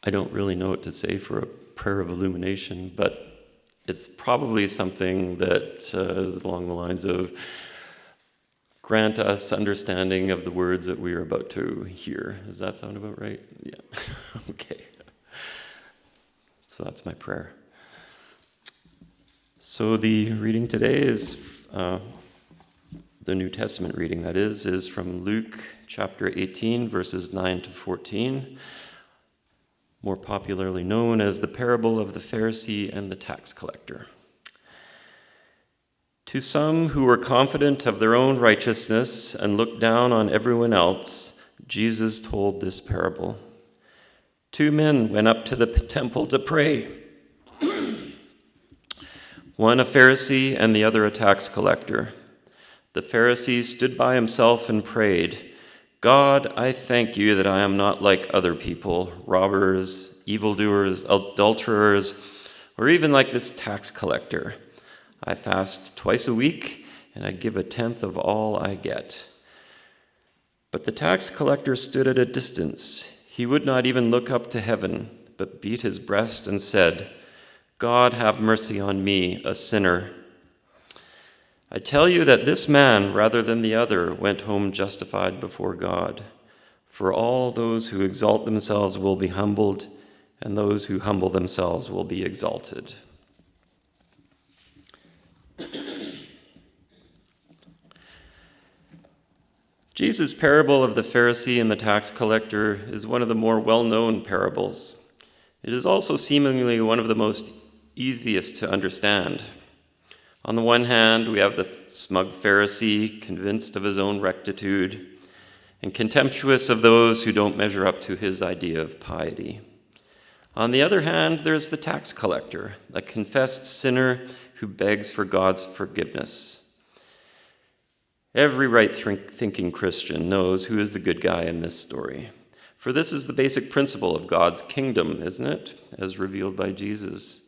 I don't really know what to say for a prayer of illumination, but it's probably something that is along the lines of, grant us understanding of the words that we are about to hear. Does that sound about right? Yeah. Okay. So that's my prayer. So the reading today is, the New Testament reading, that is from Luke chapter 18, verses 9 to 14, more popularly known as the parable of the Pharisee and the tax collector. To some who were confident of their own righteousness and looked down on everyone else, Jesus told this parable. 2 men went up to the temple to pray. One a Pharisee and the other a tax collector. The Pharisee stood by himself and prayed, God, I thank you that I am not like other people, robbers, evildoers, adulterers, or even like this tax collector. I fast twice a week, and I give 1/10 of all I get. But the tax collector stood at a distance. He would not even look up to heaven, but beat his breast and said, God, have mercy on me, a sinner. I tell you that this man, rather than the other, went home justified before God. For all those who exalt themselves will be humbled, and those who humble themselves will be exalted. Jesus' parable of the Pharisee and the tax collector is one of the more well-known parables. It is also seemingly one of the most easiest to understand. On the one hand, we have the smug Pharisee, convinced of his own rectitude, and contemptuous of those who don't measure up to his idea of piety. On the other hand, there's the tax collector, a confessed sinner who begs for God's forgiveness. Every right-thinking Christian knows who is the good guy in this story. For this is the basic principle of God's kingdom, isn't it? As revealed by Jesus.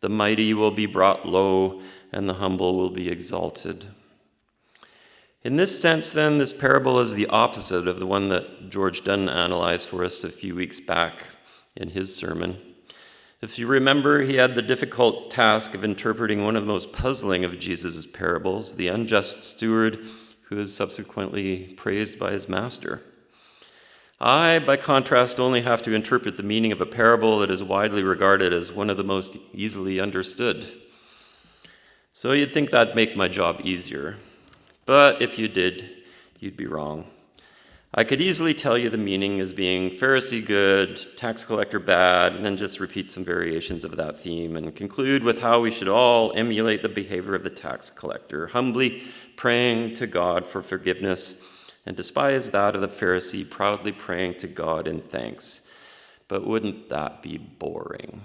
The mighty will be brought low, and the humble will be exalted. In this sense, then, this parable is the opposite of the one that George Dunn analyzed for us a few weeks back in his sermon. If you remember, he had the difficult task of interpreting one of the most puzzling of Jesus' parables, the unjust steward who is subsequently praised by his master. I, by contrast, only have to interpret the meaning of a parable that is widely regarded as one of the most easily understood. So you'd think that'd make my job easier. But if you did, you'd be wrong. I could easily tell you the meaning as being Pharisee good, tax collector bad, and then just repeat some variations of that theme and conclude with how we should all emulate the behavior of the tax collector, humbly praying to God for forgiveness, and despise that of the Pharisee, proudly praying to God in thanks. But wouldn't that be boring?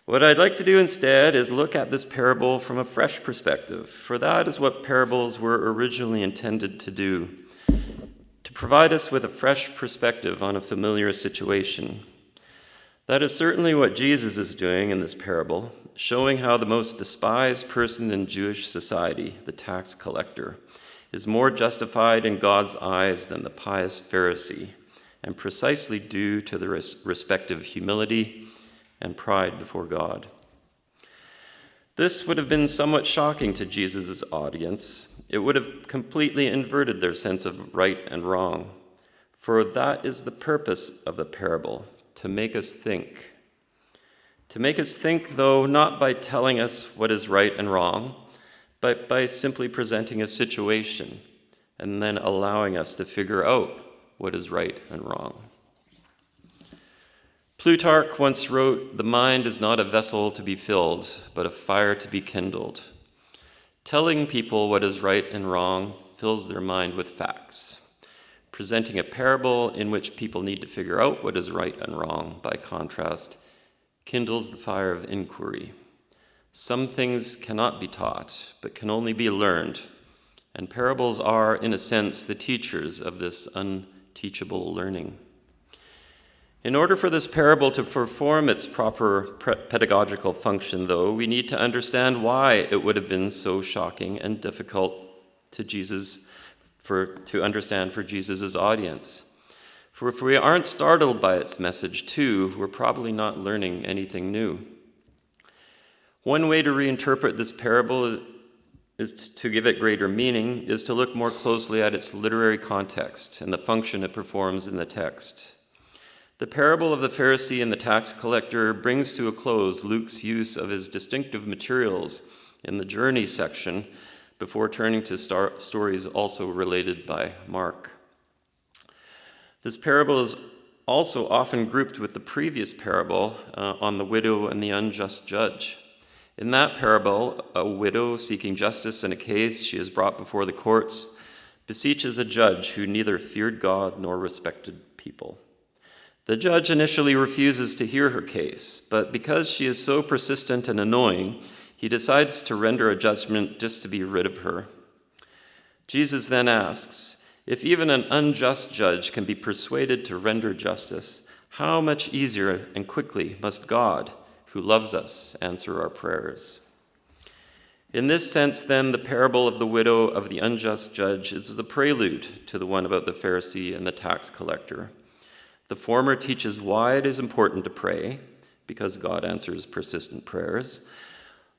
What I'd like to do instead is look at this parable from a fresh perspective, for that is what parables were originally intended to do, to provide us with a fresh perspective on a familiar situation. That is certainly what Jesus is doing in this parable, showing how the most despised person in Jewish society, the tax collector, is more justified in God's eyes than the pious Pharisee, and precisely due to the respective humility and pride before God. This would have been somewhat shocking to Jesus' audience. It would have completely inverted their sense of right and wrong, for that is the purpose of the parable, to make us think. To make us think, though, not by telling us what is right and wrong, but by simply presenting a situation and then allowing us to figure out what is right and wrong. Plutarch once wrote, "The mind is not a vessel to be filled, but a fire to be kindled." Telling people what is right and wrong fills their mind with facts. Presenting a parable in which people need to figure out what is right and wrong, by contrast, kindles the fire of inquiry. Some things cannot be taught, but can only be learned, and parables are, in a sense, the teachers of this unteachable learning. In order for this parable to perform its proper pedagogical function, though, we need to understand why it would have been so shocking and difficult to understand for Jesus' audience. For if we aren't startled by its message too, we're probably not learning anything new. One way to reinterpret this parable is to give it greater meaning, is to look more closely at its literary context and the function it performs in the text. The parable of the Pharisee and the tax collector brings to a close Luke's use of his distinctive materials in the journey section before turning to stories also related by Mark. This parable is also often grouped with the previous parable on the widow and the unjust judge. In that parable, a widow seeking justice in a case she is brought before the courts beseeches a judge who neither feared God nor respected people. The judge initially refuses to hear her case, but because she is so persistent and annoying, he decides to render a judgment just to be rid of her. Jesus then asks, if even an unjust judge can be persuaded to render justice, how much easier and quickly must God, who loves us, answer our prayers? In this sense, then, the parable of the widow of the unjust judge is the prelude to the one about the Pharisee and the tax collector. The former teaches why it is important to pray, because God answers persistent prayers,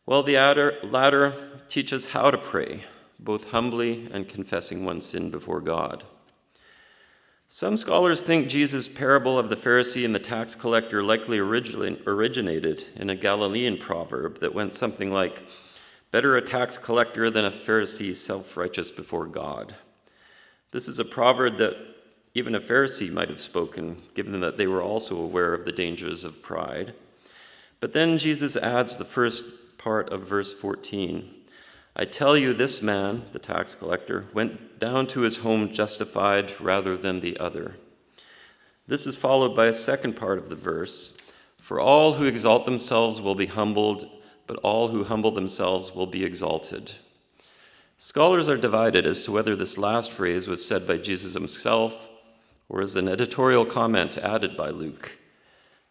while the latter teaches how to pray, both humbly and confessing one's sin before God. Some scholars think Jesus' parable of the Pharisee and the tax collector likely originated in a Galilean proverb that went something like, better a tax collector than a Pharisee self-righteous before God. This is a proverb that even a Pharisee might have spoken, given that they were also aware of the dangers of pride. But then Jesus adds the first part of verse 14. I tell you, this man, the tax collector, went down to his home justified rather than the other. This is followed by a second part of the verse. For all who exalt themselves will be humbled, but all who humble themselves will be exalted. Scholars are divided as to whether this last phrase was said by Jesus himself or as an editorial comment added by Luke,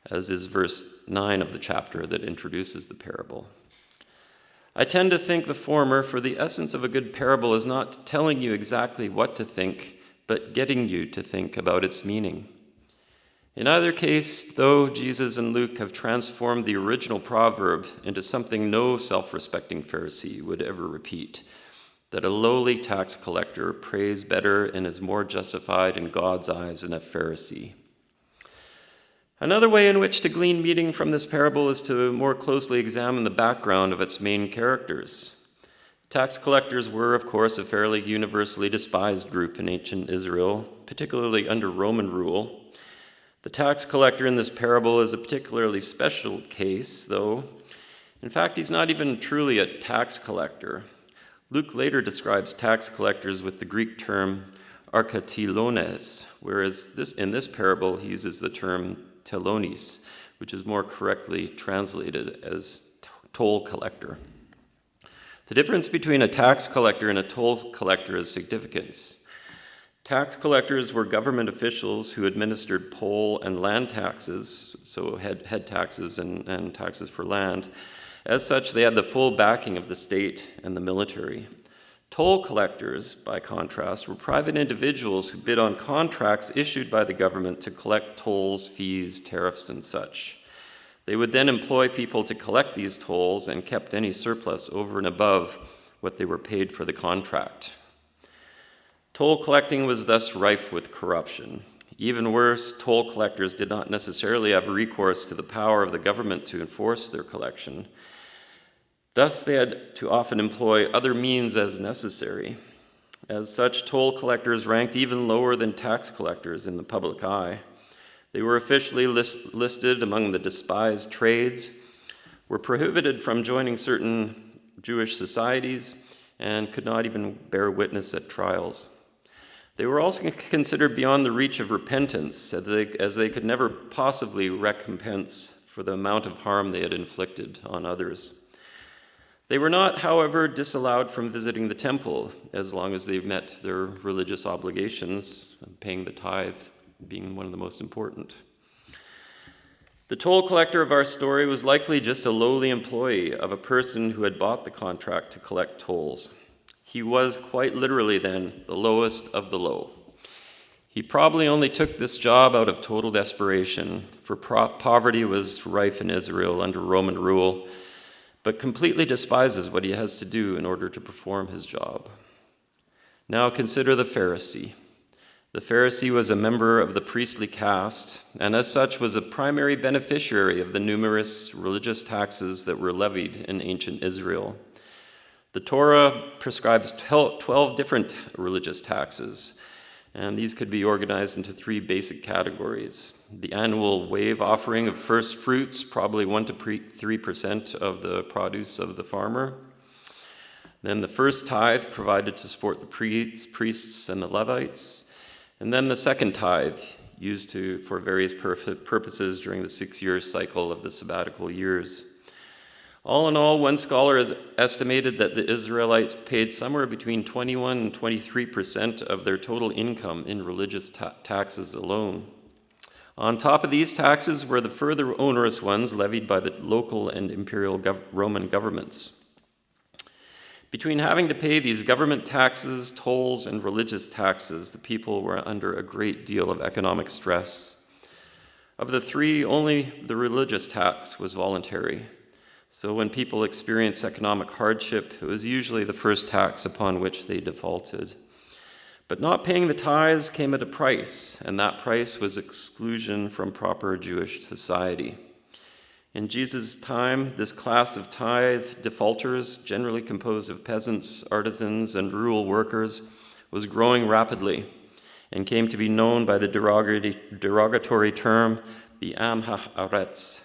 as is verse 9 of the chapter that introduces the parable. I tend to think the former, for the essence of a good parable is not telling you exactly what to think, but getting you to think about its meaning. In either case, though, Jesus and Luke have transformed the original proverb into something no self-respecting Pharisee would ever repeat, that a lowly tax collector prays better and is more justified in God's eyes than a Pharisee. Another way in which to glean meaning from this parable is to more closely examine the background of its main characters. Tax collectors were, of course, a fairly universally despised group in ancient Israel, particularly under Roman rule. The tax collector in this parable is a particularly special case, though. In fact, he's not even truly a tax collector. Luke later describes tax collectors with the Greek term archetilones, whereas in this parable he uses the term telonis, which is more correctly translated as toll collector. The difference between a tax collector and a toll collector is significant. Tax collectors were government officials who administered poll and land taxes, so head taxes and taxes for land. As such, they had the full backing of the state and the military. Toll collectors, by contrast, were private individuals who bid on contracts issued by the government to collect tolls, fees, tariffs, and such. They would then employ people to collect these tolls and kept any surplus over and above what they were paid for the contract. Toll collecting was thus rife with corruption. Even worse, toll collectors did not necessarily have recourse to the power of the government to enforce their collection. Thus, they had to often employ other means as necessary. As such, toll collectors ranked even lower than tax collectors in the public eye. They were officially listed among the despised trades, were prohibited from joining certain Jewish societies, and could not even bear witness at trials. They were also considered beyond the reach of repentance, as they could never possibly recompense for the amount of harm they had inflicted on others. They were not, however, disallowed from visiting the temple as long as they met their religious obligations, paying the tithe being one of the most important. The toll collector of our story was likely just a lowly employee of a person who had bought the contract to collect tolls. He was quite literally then the lowest of the low. He probably only took this job out of total desperation, for poverty was rife in Israel under Roman rule, but completely despises what he has to do in order to perform his job. Now consider the Pharisee. The Pharisee was a member of the priestly caste, and as such was a primary beneficiary of the numerous religious taxes that were levied in ancient Israel. The Torah prescribes 12 different religious taxes, and these could be organized into 3 basic categories. The annual wave offering of first fruits, probably 1 to 3% of the produce of the farmer. Then the first tithe, provided to support the priests and the Levites. And then the second tithe, used for various purposes during the 6-year cycle of the sabbatical years. All in all, one scholar has estimated that the Israelites paid somewhere between 21 and 23% of their total income in religious taxes alone. On top of these taxes were the further onerous ones levied by the local and imperial Roman governments. Between having to pay these government taxes, tolls, and religious taxes, the people were under a great deal of economic stress. Of the 3, only the religious tax was voluntary. So when people experienced economic hardship, it was usually the first tax upon which they defaulted. But not paying the tithes came at a price, and that price was exclusion from proper Jewish society. In Jesus' time, this class of tithe defaulters, generally composed of peasants, artisans, and rural workers, was growing rapidly and came to be known by the derogatory term, the Am Haaretz.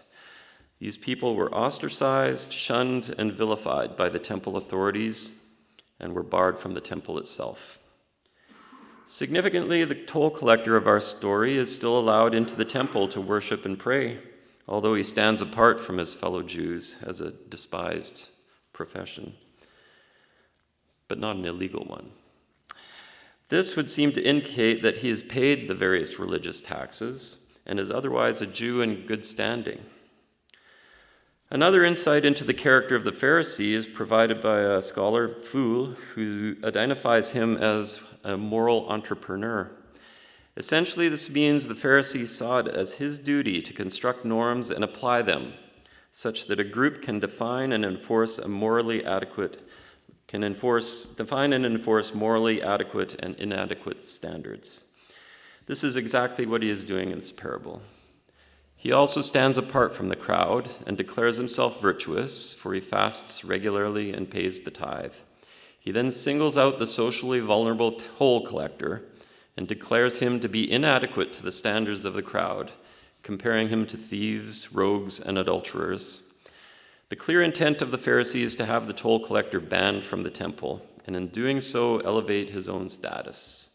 These people were ostracized, shunned, and vilified by the temple authorities and were barred from the temple itself. Significantly, the toll collector of our story is still allowed into the temple to worship and pray, although he stands apart from his fellow Jews as a despised profession, but not an illegal one. This would seem to indicate that he has paid the various religious taxes and is otherwise a Jew in good standing. Another insight into the character of the Pharisee is provided by a scholar, Fool, who identifies him as a moral entrepreneur. Essentially, this means the Pharisee saw it as his duty to construct norms and apply them, such that a group can define and enforce morally adequate and inadequate standards. This is exactly what he is doing in this parable. He also stands apart from the crowd and declares himself virtuous, for he fasts regularly and pays the tithe. He then singles out the socially vulnerable toll collector and declares him to be inadequate to the standards of the crowd, comparing him to thieves, rogues, and adulterers. The clear intent of the Pharisee is to have the toll collector banned from the temple, and in doing so, elevate his own status.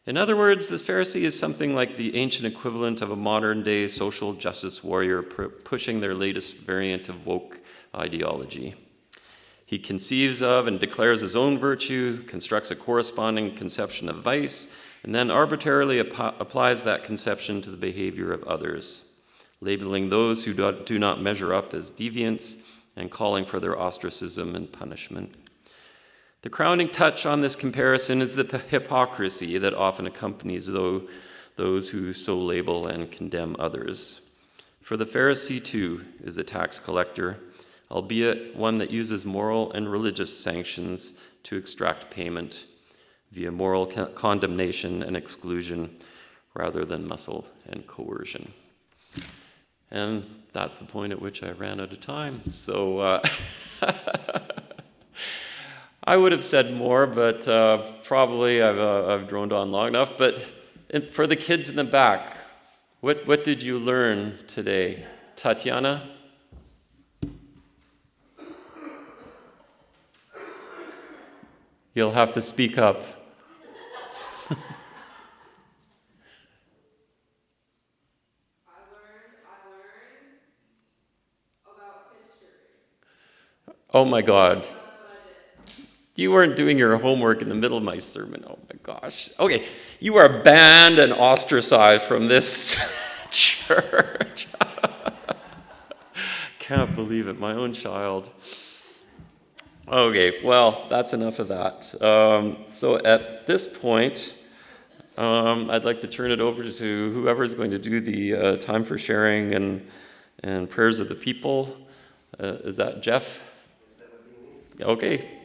In other words, the Pharisee is something like the ancient equivalent of a modern-day social justice warrior pushing their latest variant of woke ideology. He conceives of and declares his own virtue, constructs a corresponding conception of vice, and then arbitrarily applies that conception to the behavior of others, labeling those who do not measure up as deviants and calling for their ostracism and punishment. The crowning touch on this comparison is the hypocrisy that often accompanies those who so label and condemn others. For the Pharisee, too, is a tax collector, albeit one that uses moral and religious sanctions to extract payment via moral condemnation and exclusion rather than muscle and coercion. And that's the point at which I ran out of time. So I would have said more, but probably I've droned on long enough. But for the kids in the back, what did you learn today? Tatiana? You'll have to speak up. I learned about history. Oh my God. That's what I did. You weren't doing your homework in the middle of my sermon. Oh my gosh. Okay, you are banned and ostracized from this church. Can't believe it, my own child. Okay, well, that's enough of that. So at this point, I'd like to turn it over to whoever's going to do the time for sharing and prayers of the people. Is that Jeff? Okay.